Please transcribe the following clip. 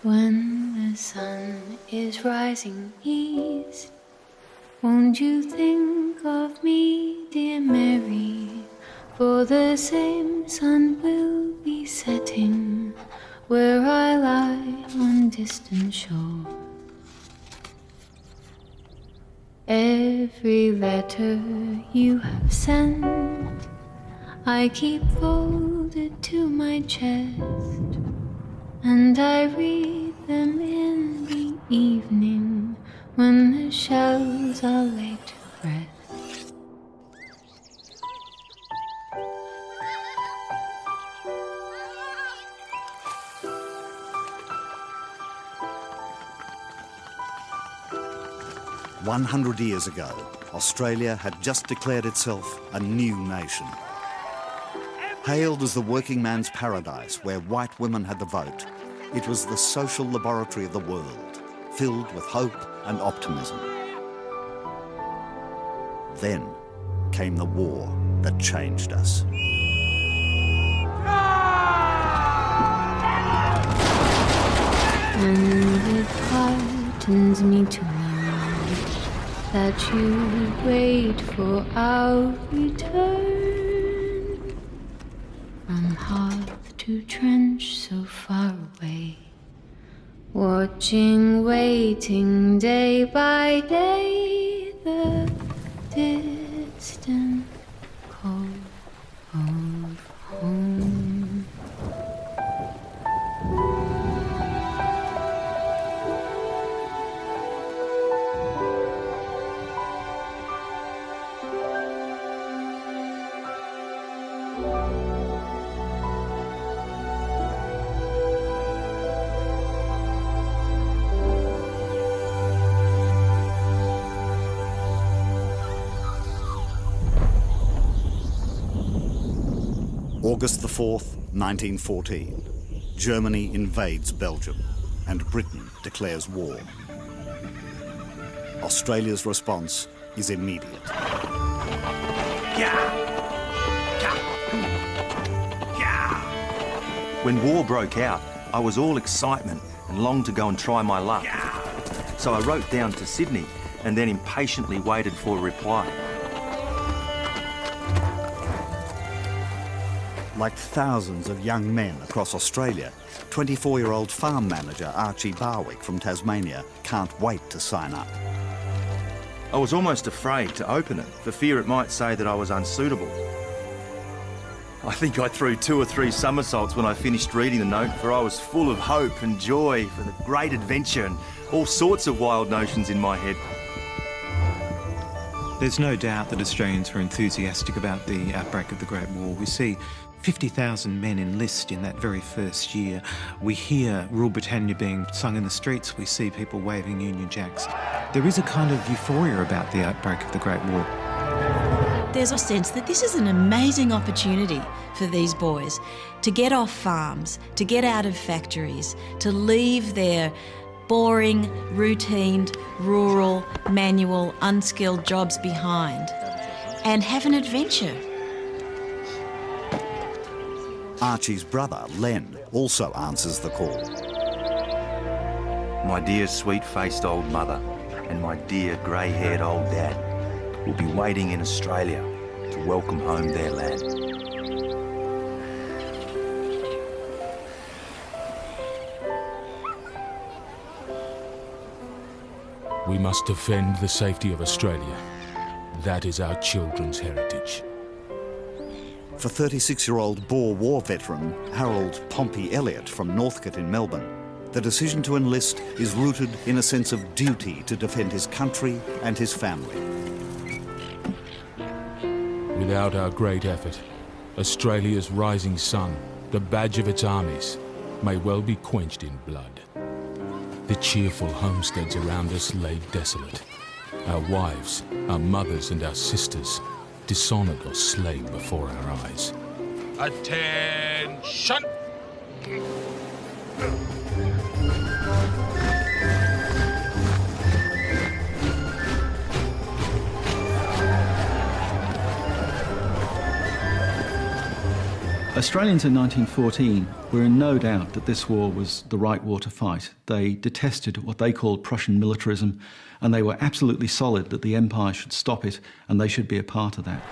When the sun is rising east, won't you think of me, dear Mary? For the same sun will be setting where I lie on distant shore. Every letter you have sent, I keep folded to my chest, and I read them in the evening when the shells are laid to rest. "100 years ago, Australia had just declared itself a new nation. Hailed as the working man's paradise where white women had the vote, it was the social laboratory of the world, filled with hope and optimism. Then came the war that changed us. And it heartens me to know that you wait for our return. From hearth to trench so far away, watching, waiting day by day, the distant call of home. August the 4th, 1914. Germany invades Belgium and Britain declares war. Australia's response is immediate. When war broke out, I was all excitement and longed to go and try my luck. So I wrote down to Sydney and then impatiently waited for a reply. Like thousands of young men across Australia, 24-year-old farm manager Archie Barwick from Tasmania can't wait to sign up. I was almost afraid to open it for fear it might say that I was unsuitable. I think I threw 2 or 3 somersaults when I finished reading the note, for I was full of hope and joy for the great adventure and all sorts of wild notions in my head. There's no doubt that Australians were enthusiastic about the outbreak of the Great War. We see 50,000 men enlist in that very first year. We hear Rule Britannia being sung in the streets. We see people waving Union Jacks. There is a kind of euphoria about the outbreak of the Great War. There's a sense that this is an amazing opportunity for these boys to get off farms, to get out of factories, to leave their boring, routine, rural, manual, unskilled jobs behind and have an adventure. Archie's brother, Len, also answers the call. My dear sweet-faced old mother and my dear grey-haired old dad will be waiting in Australia to welcome home their lad. We must defend the safety of Australia. That is our children's heritage. For 36-year-old Boer War veteran Harold Pompey Elliott from Northcote in Melbourne, the decision to enlist is rooted in a sense of duty to defend his country and his family. Without our great effort, Australia's rising sun, the badge of its armies, may well be quenched in blood. The cheerful homesteads around us lay desolate. Our wives, our mothers and our sisters dishonoured or slain before our eyes. Attention! Australians in 1914 were in no doubt that this war was the right war to fight. They detested what they called Prussian militarism, and they were absolutely solid that the Empire should stop it and they should be a part of that.